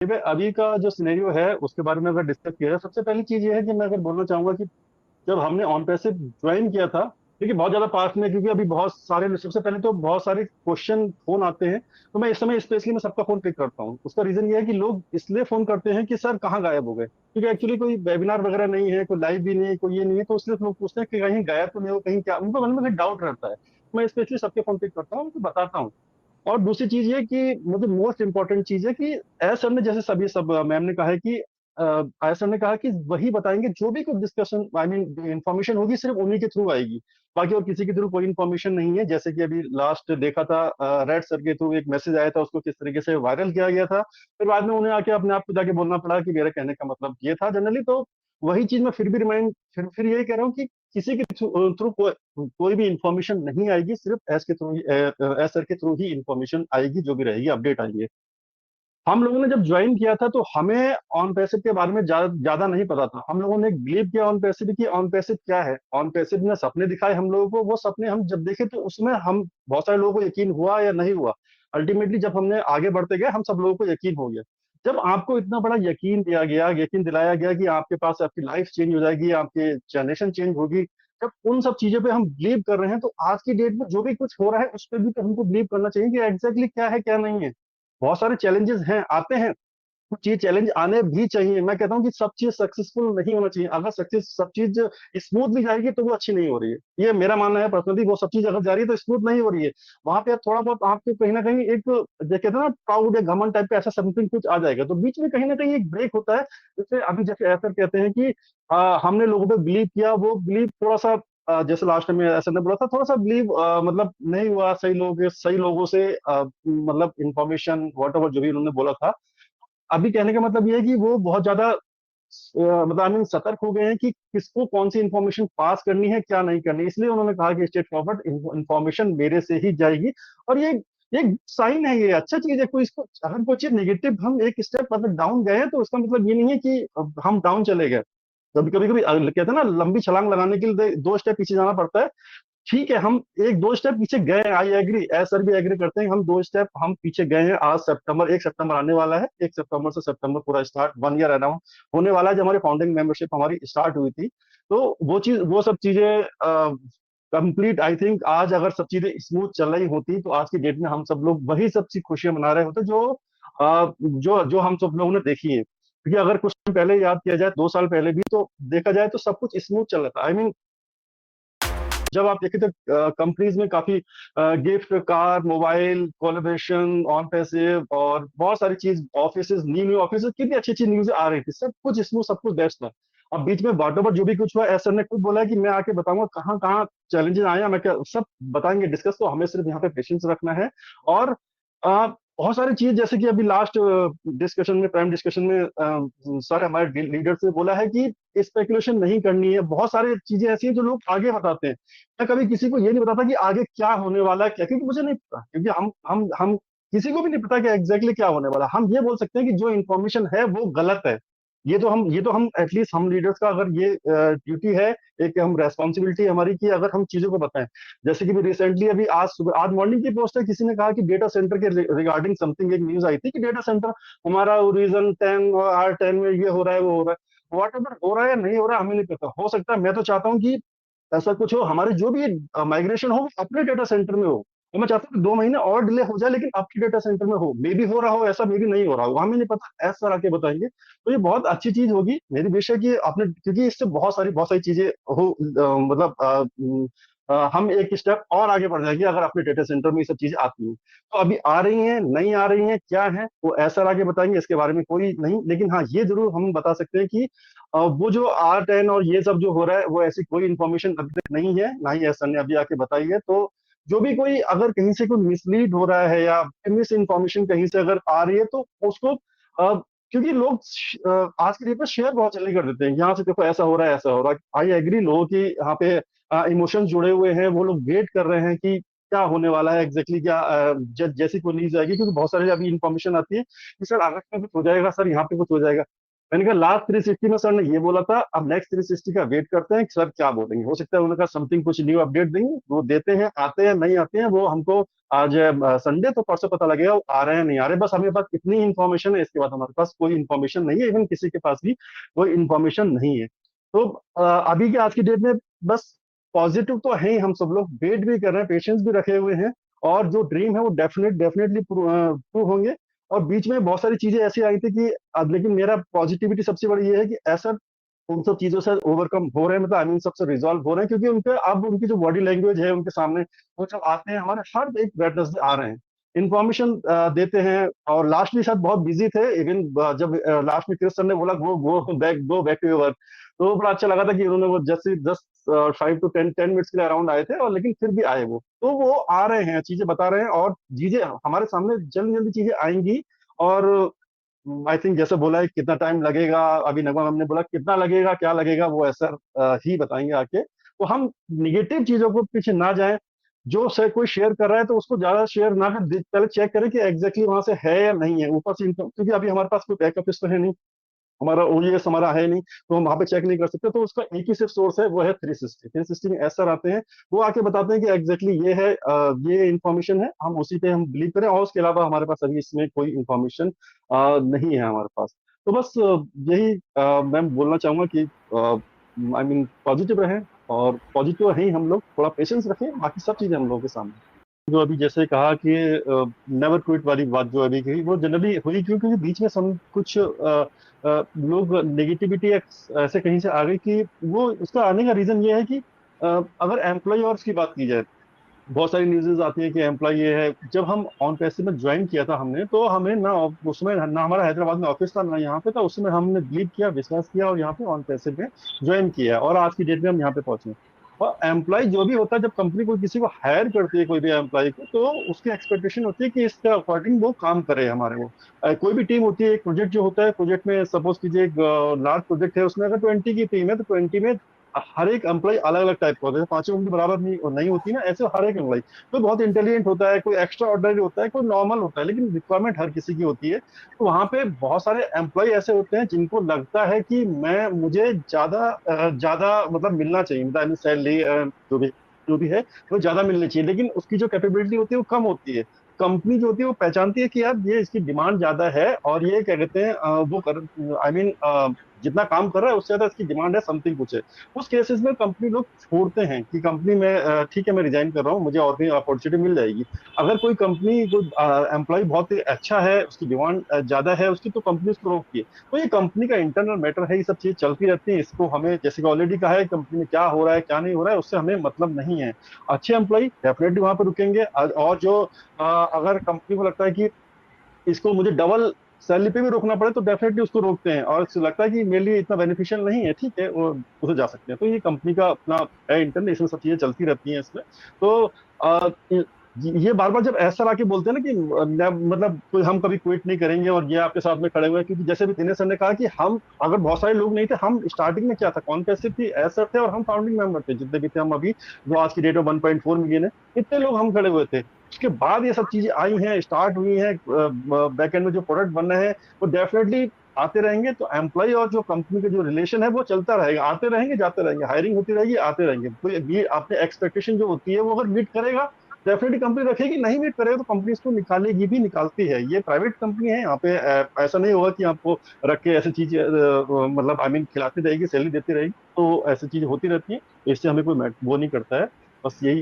अभी का जो सिनेरियो है उसके बारे में अगर डिस्कस किया जाए, सबसे पहली चीज ये है कि मैं अगर बोलना चाहूंगा कि जब हमने ऑन पैसिव ज्वाइन किया था, देखिए बहुत ज्यादा पास में, क्योंकि अभी बहुत सारे, सबसे पहले तो बहुत सारे क्वेश्चन फोन आते हैं। तो मैं इस समय स्पेशली मैं सबका फोन पिक करता हूँ। उसका रीजन ये है कि लोग इसलिए फोन करते हैं कि सर कहाँ गायब हो गए, क्योंकि एक्चुअली कोई वेबिनार वगैरह नहीं है, कोई लाइव भी नहीं है, कोई ये नहीं है, तो इसलिए लोग पूछते हैं कि कहीं गायब तो नहीं हो, कहीं क्या, उनको मन में डाउट रहता है। मैं स्पेशली सबके फोन पिक करता हूँ, उनको बताता हूँ। और दूसरी चीज ये कि मुझे मोस्ट इंपॉर्टेंट चीज है कि एस सर ने, जैसे सभी सब मैम ने कहा है कि आया सर ने कहा कि वही बताएंगे, जो भी कुछ डिस्कशन, आई मीन इन्फॉर्मेशन होगी सिर्फ उन्हीं के थ्रू आएगी, बाकी और किसी के थ्रू कोई इन्फॉर्मेशन नहीं है। जैसे कि अभी लास्ट देखा था, रेड सर के थ्रू एक मैसेज आया था, उसको किस तरीके से वायरल किया गया था, फिर बाद में उन्हें आके अपने आप को जाके बोलना पड़ा कि मेरे कहने का मतलब ये था जनरली। तो वही चीज मैं फिर भी रिमाइंड, फिर यही कह रहा हूँ कि किसी के थ्रू कोई भी इंफॉर्मेशन नहीं आएगी, सिर्फ एस के थ्रू ही, एस सर के थ्रू ही इंफॉर्मेशन आएगी, जो भी रहेगी अपडेट आएंगे। हम लोगों ने जब ज्वाइन किया था तो हमें ऑन पैसिव के बारे में ज्यादा नहीं पता था। हम लोगों ने बिलीव किया ऑन पैसिव कि ऑन पैसिव क्या है, ऑन पैसिव ने सपने दिखाए हम लोगों को, वो सपने हम जब देखे तो उसमें हम बहुत सारे लोगों को यकीन हुआ या नहीं हुआ, अल्टीमेटली जब हमने आगे बढ़ते गए हम सब लोगों को यकीन हो गया। जब आपको इतना बड़ा यकीन दिया गया, यकीन दिलाया गया कि आपके पास आपकी लाइफ चेंज हो जाएगी, आपकी जनरेशन चेंज होगी, जब उन सब चीजों पे हम बिलीव कर रहे हैं, तो आज की डेट में जो भी कुछ हो रहा है उस पर भी तो हमको बिलीव करना चाहिए कि एग्जैक्टली क्या है क्या नहीं है। बहुत सारे चैलेंजेस हैं, आते हैं, कुछ ये चैलेंज आने भी चाहिए। मैं कहता हूँ कि सब चीज सक्सेसफुल नहीं होना चाहिए। अगर सक्सेस सब चीज स्मूथ भी जाएगी तो वो अच्छी नहीं हो रही है, ये मेरा मानना है पर्सनली। वो सब चीज अगर जा रही है तो स्मूथ नहीं हो रही है, वहां पे थोड़ा बहुत आपको कहीं ना कहीं एक, जो कहते हैं ना, प्राउड या घमंड टाइप का ऐसा समथिंग कुछ आ जाएगा, तो बीच में कहीं ना कहीं एक ब्रेक होता है। जैसे अभी जैसे ऐसा कहते हैं कि हमने लोगों पे बिलीव किया, वो बिलीव थोड़ा सा जैसे लास्ट टाइम में ऐसा ने बोला था, थोड़ा सा बिलीव मतलब नहीं हुआ सही लोगों से, मतलब इंफॉर्मेशन वॉट एवर जो भी उन्होंने बोला था। अभी कहने का मतलब ये है कि वो बहुत ज्यादा मतलब आई मीन सतर्क हो गए हैं कि किसको कौन सी इंफॉर्मेशन पास करनी है, क्या नहीं करनी, इसलिए उन्होंने कहा कि स्ट्रेट फॉरवर्ड इंफॉर्मेशन मेरे से ही जाएगी। और ये साइन है, ये अच्छा चीज है। कोई इसको, अगर कोई चीज नेगेटिव, हम एक स्टेप अगर डाउन गए हैं तो उसका मतलब ये नहीं है कि हम डाउन चले गए। कभी कभी कहते हैं ना, लंबी छलांग लगाने के लिए दो स्टेप पीछे जाना पड़ता है। ठीक है, हम एक दो स्टेप पीछे गए हैं, आई एग्री, सर भी एग्री करते हैं, हम दो स्टेप हम पीछे गए हैं। आज सितंबर, 1 सितंबर आने वाला है, 1 सितंबर से सितंबर पूरा स्टार्ट, 1 ईयर अराउंड होने वाला है जब हमारी फाउंडिंग मेंबरशिप हमारी स्टार्ट हुई थी। तो वो सब चीजें कंप्लीट, आई थिंक आज अगर सब चीजें स्मूथ चल रही होती तो आज की डेट में हम सब लोग वही सब चीज खुशियां मना रहे होते जो जो हम सब लोगों ने देखी है। क्योंकि अगर कुछ टाइम पहले याद किया जाए, 2 साल पहले भी तो देखा जाए तो सब कुछ स्मूथ चल रहा था। आई मीन जब आप देखें तो कंपनीज में काफी gift, car, mobile, collaboration, on passive और बहुत सारी चीज, ऑफिस, न्यू न्यू ऑफिस, कितनी अच्छी अच्छी न्यूज आ रही थी, सब कुछ इसमें सब कुछ बेस्ट था। अब बीच में वाट जो भी कुछ हुआ, एस सर ने खुद बोला है कि मैं आके बताऊंगा कहाँ कहाँ चैलेंजेस आए हैं, मैं क्या सब बताएंगे डिस्कस, तो हमें सिर्फ यहाँ पे पेशेंस रखना है। और बहुत सारी चीज, जैसे कि अभी लास्ट डिस्कशन में, प्राइम डिस्कशन में सर हमारे लीडर से बोला है कि स्पेकुलेशन नहीं करनी है। बहुत सारी चीजें ऐसी हैं जो लोग आगे बताते हैं, मैं कभी किसी को ये नहीं बताता कि आगे क्या होने वाला है क्या, क्योंकि मुझे नहीं पता, क्योंकि हम किसी को भी नहीं पता कि एग्जैक्टली क्या होने वाला है। हम ये बोल सकते हैं कि जो इन्फॉर्मेशन है वो गलत है। ये तो हम एटलीस्ट हम लीडर्स का अगर ये ड्यूटी है, एक हम रेस्पॉन्सिबिलिटी हमारी कि अगर हम चीजों को बताएं। जैसे कि भी रिसेंटली अभी आज सुबह, आज मॉर्निंग की पोस्ट है, किसी ने कहा कि डेटा सेंटर के रिगार्डिंग समथिंग एक न्यूज आई थी कि डेटा सेंटर हमारा रीजन 10 और R10 में ये हो रहा है, वो हो रहा है, वॉट एवर हो रहा है या नहीं हो रहा है हमें नहीं पता। हो सकता है, मैं तो चाहता हूँ कि ऐसा कुछ हो, हमारे जो भी माइग्रेशन हो अपने डेटा सेंटर में हो। तो मैं चाहता हूँ कि 2 महीने और डिले हो जाए, लेकिन आपके डेटा सेंटर में हो, मे भी हो रहा हो ऐसा, मे भी नहीं हो रहा हो, हमें नहीं पता, ऐसा आके बताएंगे तो ये बहुत अच्छी चीज होगी। मेरी विश है कि आपने, क्योंकि इससे बहुत सारी चीजें हो, मतलब हम एक स्टेप और आगे बढ़ जाएंगे अगर अपने डेटा सेंटर में ये सब चीजें आती हैं। तो अभी आ रही हैं, नहीं आ रही हैं, क्या है वो ऐसा आगे बताएंगे, इसके बारे में कोई नहीं, लेकिन हाँ ये जरूर हम बता सकते हैं कि वो जो R10 और ये सब जो हो रहा है, वो ऐसी कोई इन्फॉर्मेशन अभी तक नहीं है, ना ही एस ने अभी आके बताई है। तो जो भी कोई अगर कहीं से कोई मिसलीड हो रहा है या मिस इन्फॉर्मेशन कहीं से अगर आ रही है तो उसको क्योंकि लोग आज के डेट में शेयर बहुत जल्दी कर देते हैं, यहाँ से देखो ऐसा हो रहा है, ऐसा हो रहा है। आई एग्री, लोगों की यहाँ पे इमोशंस जुड़े हुए हैं, वो लोग वेट कर रहे हैं कि क्या होने वाला है एग्जैक्टली, क्या जैसी कोई न्यूज आएगी, क्योंकि बहुत सारी अभी इन्फॉर्मेशन आती है कि सर अगस्त में कुछ हो जाएगा, सर यहाँ पे कुछ हो जाएगा। मैंने कहा लास्ट 360 में सर ने ये बोला था, अब नेक्स्ट 360 का वेट करते हैं कि सर क्या बोलेंगे। हो सकता है उन्होंने कहा समथिंग कुछ न्यू अपडेट देंगे, वो देते हैं, आते हैं नहीं आते हैं वो हमको आज संडे तो परसों पता लगेगा वो आ रहे हैं नहीं आ रहे। बस हमारे पास इतनी इन्फॉर्मेशन है, इसके बाद हमारे पास कोई इन्फॉर्मेशन नहीं है, इवन किसी के पास भी कोई इन्फॉर्मेशन नहीं है। तो अभी के आज की डेट में बस पॉजिटिव तो है ही, हम सब लोग वेट भी कर रहे हैं, पेशेंस भी रखे हुए हैं, और जो ड्रीम है वो डेफिनेटली प्रूव होंगे। और बीच में बहुत सारी चीजें ऐसी आई थी कि अब, लेकिन मेरा पॉजिटिविटी सबसे बड़ी ये है कि ऐसा उन सब चीजों से ओवरकम हो रहे हैं, मतलब आई मीन सबसे रिजॉल्व हो रहे हैं, क्योंकि उनके अब उनकी जो बॉडी लैंग्वेज है उनके सामने, वो जब आते हैं हमारे हर एक वेटनेसडे आ रहे हैं, इन्फॉर्मेशन देते हैं। और लास्ट में शायद बहुत बिजी थे, इवन जब लास्ट में क्रिस सर ने बोला go back to your work, तो बड़ा अच्छा लगा था कि उन्होंने वो जैसे 5 to 10 मिनट्स के लिए अराउंड आए थे, और लेकिन फिर भी आए वो, तो वो आ रहे हैं, चीजें बता रहे हैं, और चीजें हमारे सामने जल्दी जल्दी चीजें आएंगी। और आई थिंक जैसे बोला है कितना टाइम लगेगा, अभी नगमा मैम ने बोला कितना लगेगा क्या लगेगा वो ऐसा ही बताएंगे आके। तो हम निगेटिव चीजों को पीछे ना जाएं, जो से कोई शेयर कर रहा है तो उसको ज्यादा शेयर ना कर, पहले चेक करें कि एग्जैक्टली वहां से है या नहीं है, ऊपर से क्योंकि अभी हमारे पास कोई बैकअप तो है नहीं, हमारा ओएस हमारा है नहीं, तो हम वहां पे चेक नहीं कर सकते। तो उसका एक ही सिर्फ सोर्स है, वो है 360 में ऐसा आते हैं, वो आके बताते हैं कि एग्जैक्टली ये है, ये इन्फॉर्मेशन है, हम उसी पे हम बिलीव करें, और उसके अलावा हमारे पास अभी इसमें कोई इन्फॉर्मेशन नहीं है हमारे पास। तो बस यही मैं बोलना चाहूंगा कि आई मीन पॉजिटिव रहें, और पॉजिटिव है ही हम लोग, थोड़ा पेशेंस रखें, बाकी सब चीजें हम लोगों के सामने। जो अभी जैसे कहा कि नेवर क्विट वाली बात जो अभी कही, वो जनरली हुई क्यों, क्योंकि बीच में सब कुछ लोग नेगेटिविटी ऐसे कहीं से आ गई कि वो, उसका आने का रीजन ये है कि अगर एम्प्लॉय और की बात की जाए, बहुत सारी न्यूज़ेस आती है कि एम्प्लॉय ये है। जब हम ऑन पैसे में ज्वाइन किया था हमने, तो हमें ना उसमें ना हमारा हैदराबाद में ऑफिस था ना यहाँ पे था, उसमें हमने बिलीव किया, विश्वास किया, और यहाँ पे ऑन पैसे में ज्वाइन किया, और आज की डेट में हम यहाँ पे पहुंचे। और एम्प्लॉय जो भी होता है, जब कंपनी कोई किसी को हायर करती है, कोई भी एम्प्लॉय को, तो उसकी एक्सपेक्टेशन होती है कि इसके अकॉर्डिंग वो काम करे हमारे वो। कोई भी टीम होती है, एक प्रोजेक्ट जो होता है, प्रोजेक्ट में सपोज कीजिए एक लार्ज प्रोजेक्ट है, उसमें अगर 20 की टीम है, तो 20 में हर एक एम्प्लॉय अलग अलग टाइप का होता है, पांचों उंगली बराबर नहीं होती ना, ऐसे हर एक एम्प्लॉय कोई बहुत इंटेलिजेंट होता है, कोई एक्स्ट्रा ऑर्डिनरी होता है, कोई नॉर्मल होता है, लेकिन रिक्वायरमेंट हर किसी की होती है। तो वहां पे बहुत सारे एम्प्लॉय ऐसे होते हैं जिनको लगता है कि मैं मुझे ज्यादा मतलब मिलना चाहिए, मतलब सैलरी जो भी है वो ज्यादा मिलनी चाहिए, लेकिन उसकी जो कैपेबिलिटी होती है वो कम होती है। कंपनी जो होती है वो पहचानती है कि यार ये इसकी डिमांड ज्यादा है, और ये क्या कहते हैं वो कर आई मीन जितना काम कर रहा है उससे ज्यादा इसकी डिमांड है, समथिंग कुछ है। उस केसेस में कंपनी लोग छोड़ते हैं कि कंपनी में ठीक है मैं रिजाइन कर रहा हूँ, मुझे और भी अपॉर्चुनिटी मिल जाएगी। अगर कोई कंपनी कोई एम्प्लॉय बहुत ही अच्छा है, उसकी डिमांड ज्यादा है उसकी, तो कंपनी उसको रोकती है। तो ये कंपनी का इंटरनल मैटर है, ये सब चीजें चलती रहती है, इसको हमें जैसे कि ऑलरेडी कहा है, कंपनी में क्या हो रहा है क्या नहीं हो रहा है उससे हमें मतलब नहीं है। अच्छे एम्प्लॉय डेफिनेटली वहां पर रुकेंगे, और जो अगर कंपनी को लगता है कि इसको मुझे डबल सैलरी पे भी रोकना पड़े, तो डेफिनेटली उसको रोकते हैं, और उसको लगता है कि मेरे लिए इतना बेनिफिशियल नहीं है, ठीक है वो उसे जा सकते हैं। तो ये कंपनी का अपना है इंटरनेट, इसमें सब चीजें चलती रहती हैं इसमें। तो ये बार बार जब ऐसा आके बोलते हैं ना कि मतलब कोई हम कभी क्विट नहीं करेंगे, और ये आपके साथ में खड़े हुए हैं, क्योंकि जैसे भी दिनेश सर ने कहा कि हम अगर बहुत सारे लोग नहीं थे, हम स्टार्टिंग में क्या था, कौन कैसे थी, ऐसे थे, और हम फाउंडिंग मेंबर थे जितने भी थे, हम अभी जो आज की डेट में 1.4 मिलियन है, इतने लोग हम खड़े हुए थे। उसके बाद ये सब चीजें आई हैं, स्टार्ट हुई हैं, बैकएंड में जो प्रोडक्ट बन रहे हैं वो डेफिनेटली आते रहेंगे। तो एम्प्लॉय और जो कंपनी का जो रिलेशन है वो चलता रहेगा, आते रहेंगे जाते रहेंगे, हायरिंग होती रहेगी, आते रहेंगे। तो ये आपने एक्सपेक्टेशन जो होती है वो अगर मीट करेगा, डेफिनेटली कंपनी रखेगी, नहीं मीट करेगा तो कंपनी इसको निकालेगी भी, निकालती है। ये प्राइवेट कंपनी है, यहाँ पे ऐसा नहीं होगा कि आपको रख के ऐसी चीज मतलब आई मीन खिलाती रहेगी, सैलरी देती रहेगी, तो ऐसी चीजें होती रहती हैं। इससे हमें कोई वो नहीं करता है। बस यही